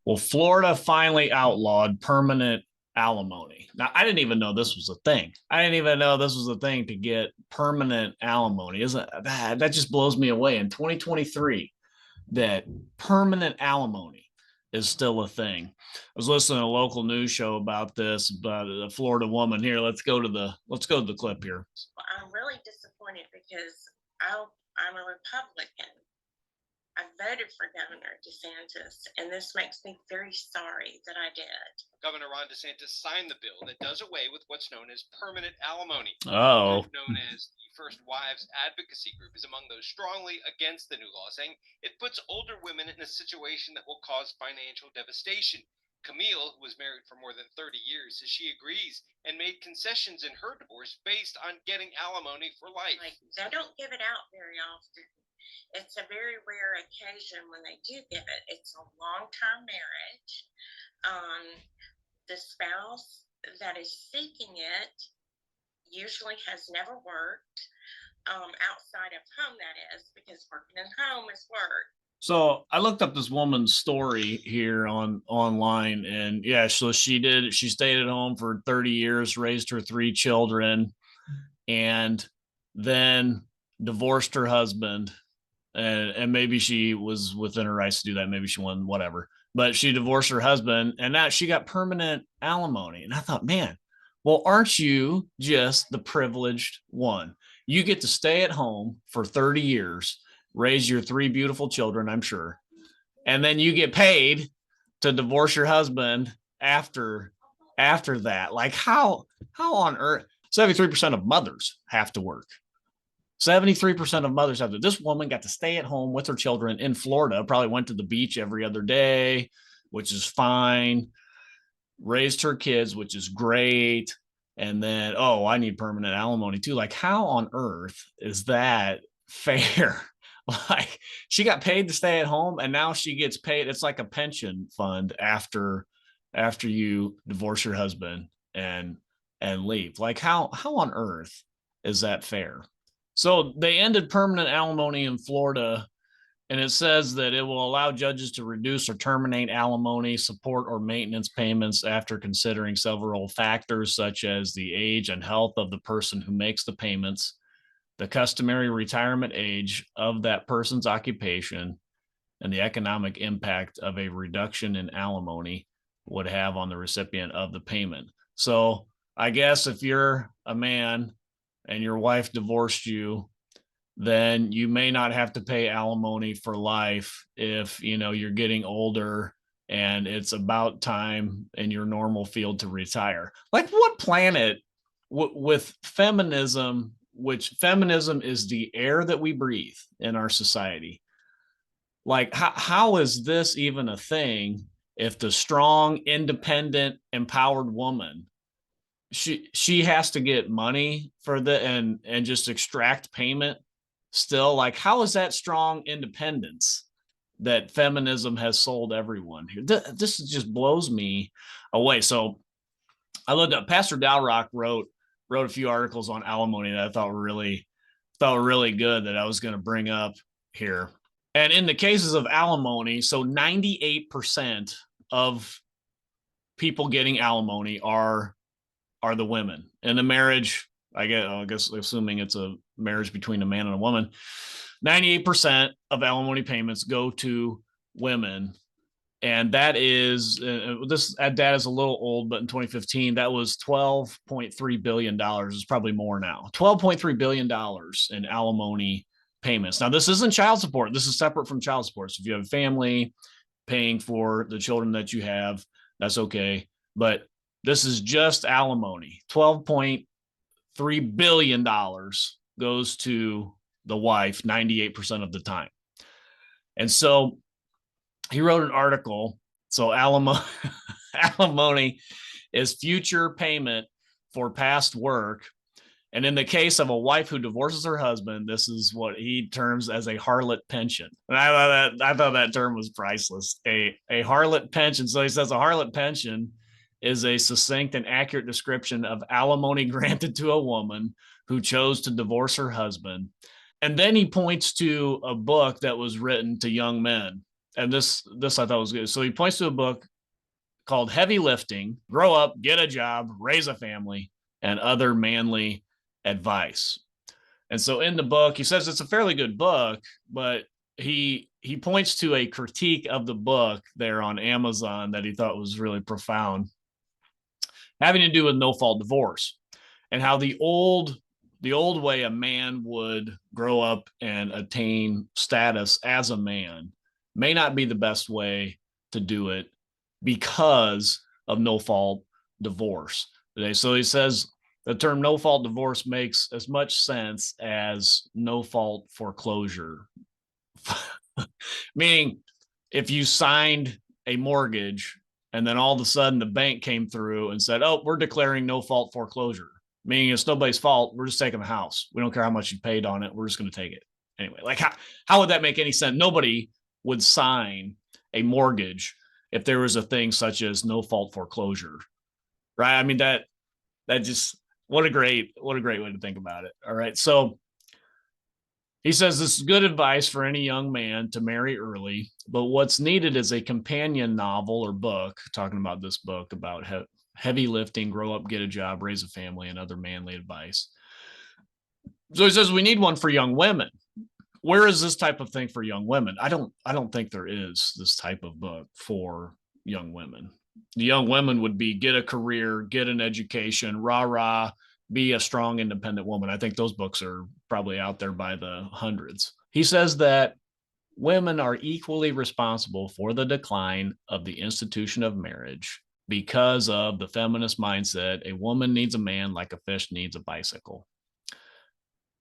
Well, Florida finally outlawed permanent alimony. Now, I didn't even know this was a thing. I didn't even know this was a thing to get permanent alimony. Isn't that just blows me away in 2023 that permanent alimony is still a thing. I was listening to a local news show about this, about a Florida woman here. Let's go to the clip here. Well, I'm really disappointed because I'm a Republican. I voted for Governor DeSantis, and this makes me very sorry that I did. Governor Ron Desantis signed the bill that does away with what's known as permanent alimony. Oh, The group known as the First Wives Advocacy Group is among those strongly against the new law, saying it puts older women in a situation that will cause financial devastation. Camille, who was married for more than 30 years, says she agrees and made concessions in her divorce based on getting alimony for life. Like, they don't give it out very often. It's a very rare occasion when they do give it. It's a long-term marriage. The spouse that is seeking it usually has never worked outside of home, that is, because working in home is work. so I looked up this woman's story here on online, and yeah, so she stayed at home for 30 years, raised her three children, and then divorced her husband. And maybe she was within her rights to do that. Maybe she won, whatever. But she divorced her husband, and now she got permanent alimony. And I thought, man, well, aren't you just the privileged one? You get to stay at home for 30 years, raise your three beautiful children, I'm sure, and then you get paid to divorce your husband after that. Like how on earth? 73% of mothers have to work. 73% of mothers have to. This woman got to stay at home with her children in Florida, probably went to the beach every other day, which is fine, raised her kids, which is great. And then, oh, I need permanent alimony too. Like, how on earth is that fair? Like, she got paid to stay at home, and now she gets paid. It's like a pension fund after you divorce your husband and leave. Like, how on earth is that fair? So they ended permanent alimony in Florida, and it says that it will allow judges to reduce or terminate alimony, support, or maintenance payments after considering several factors such as the age and health of the person who makes the payments, the customary retirement age of that person's occupation, and the economic impact of a reduction in alimony would have on the recipient of the payment. So I guess if you're a man and your wife divorced you, then you may not have to pay alimony for life if you're getting older and it's about time in your normal field to retire. Like, what planet with feminism, which feminism is the air that we breathe in our society, like how is this even a thing if the strong, independent, empowered woman, she has to get money for the and just extract payment still? Like, how is that strong independence that feminism has sold everyone here? This just blows me away. So I looked up, Pastor Dalrock wrote a few articles on alimony that I thought were really good that I was going to bring up here. And in the cases of alimony, so 98% of people getting alimony are the women in the marriage. I guess assuming it's a marriage between a man and a woman, 98% of alimony payments go to women. And that is, this data is a little old, but in 2015, that was $12.3 billion. It's probably more now. $12.3 billion in alimony payments. Now, this isn't child support. This is separate from child support. So if you have a family paying for the children that you have, that's okay. But this is just alimony. $12.3 billion goes to the wife 98% of the time. And so he wrote an article. So alimony is future payment for past work. And in the case of a wife who divorces her husband, this is what he terms as a harlot pension. And I thought that term was priceless. A harlot pension. So he says a harlot pension is a succinct and accurate description of alimony granted to a woman who chose to divorce her husband. And then he points to a book that was written to young men. and this I thought was good. So he points to a book called Heavy Lifting, Grow Up, Get a Job, Raise a Family, and Other Manly Advice. And so in the book, he says it's a fairly good book, but he points to a critique of the book there on Amazon that he thought was really profound, having to do with no-fault divorce and how the old way a man would grow up and attain status as a man may not be the best way to do it because of no-fault divorce today. So he says the term no-fault divorce makes as much sense as no-fault foreclosure. Meaning, if you signed a mortgage and then all of a sudden the bank came through and said, oh, we're declaring no-fault foreclosure, meaning it's nobody's fault, we're just taking the house. We don't care how much you paid on it. We're just going to take it. Anyway, like how would that make any sense? Nobody would sign a mortgage if there was a thing such as no-fault foreclosure, right? I mean, that just, what a great way to think about it. All right. So he says this is good advice for any young man to marry early, but what's needed is a companion novel or book, talking about this book about heavy lifting, grow up, get a job, raise a family, and other manly advice. So he says we need one for young women. Where is this type of thing for young women? I don't think there is this type of book for young women. The young women would be get a career, get an education, rah, be a strong, independent woman. I think those books are probably out there by the hundreds. He says that women are equally responsible for the decline of the institution of marriage because of the feminist mindset. A woman needs a man like a fish needs a bicycle.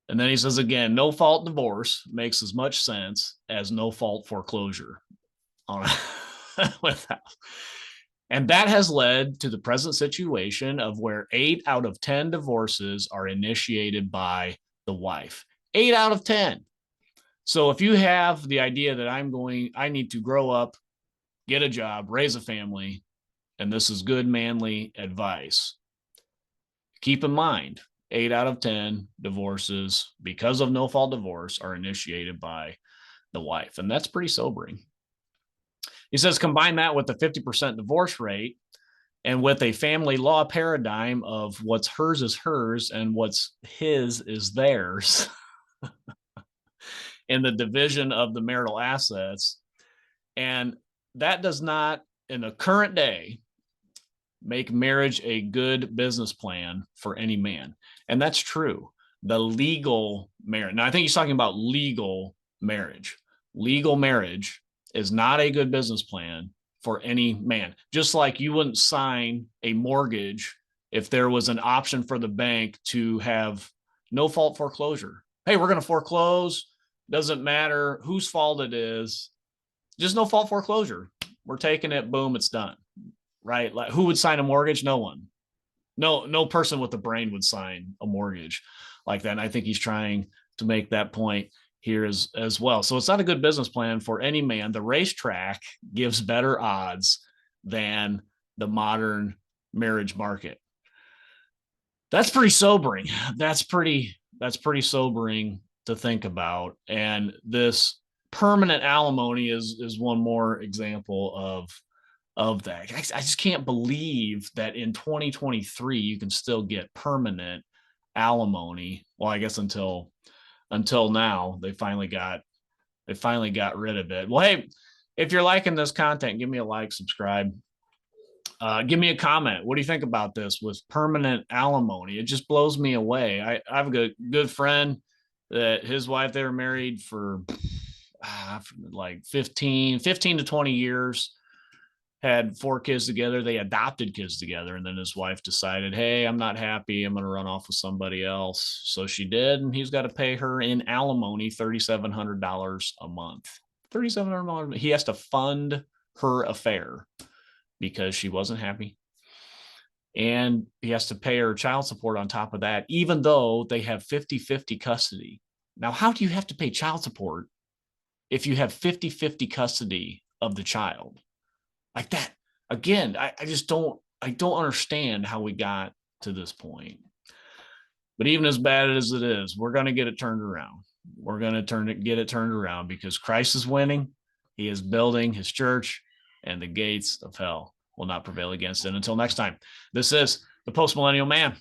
And then he says again, no fault divorce makes as much sense as no fault foreclosure. And that has led to the present situation of where 8 out of 10 divorces are initiated by the wife. 8 out of 10. So if you have the idea that I need to grow up, get a job, raise a family, and this is good manly advice, keep in mind, 8 out of 10 divorces because of no fault divorce are initiated by the wife. And that's pretty sobering. He says, combine that with the 50% divorce rate and with a family law paradigm of what's hers is hers and what's his is theirs in the division of the marital assets. And that does not, in the current day, make marriage a good business plan for any man. And that's true. The legal marriage. Now, I think he's talking about legal marriage. Legal marriage is not a good business plan for any man. Just like you wouldn't sign a mortgage if there was an option for the bank to have no fault foreclosure. Hey, we're going to foreclose. Doesn't matter whose fault it is. Just no fault foreclosure. We're taking it. Boom, it's done. Right? Like, who would sign a mortgage? No one. No person with a brain would sign a mortgage like that. And I think he's trying to make that point here as well. So it's not a good business plan for any man. The racetrack gives better odds than the modern marriage market. That's pretty sobering. That's pretty sobering to think about. And this permanent alimony is one more example of that. I just can't believe that in 2023 you can still get permanent alimony. Well, I guess until now they finally got rid of it. Well, hey, if you're liking this content, give me a like, subscribe, give me a comment. What do you think about this with permanent alimony? It just blows me away. I have a good friend that his wife, they were married for like 15 to 20 years, had 4 kids together. They adopted kids together. And then his wife decided, hey, I'm not happy. I'm going to run off with somebody else. So she did. And he's got to pay her in alimony $3,700 a month. $3,700. He has to fund her affair because she wasn't happy. And he has to pay her child support on top of that, even though they have 50-50 custody. Now, how do you have to pay child support if you have 50-50 custody of the child? Like that, again, I don't understand how we got to this point. But even as bad as it is, we're going to get it turned around. We're going to get it turned around because Christ is winning He is building his church, and the gates of hell will not prevail against it. Until next time, this is the Post Millennial Man.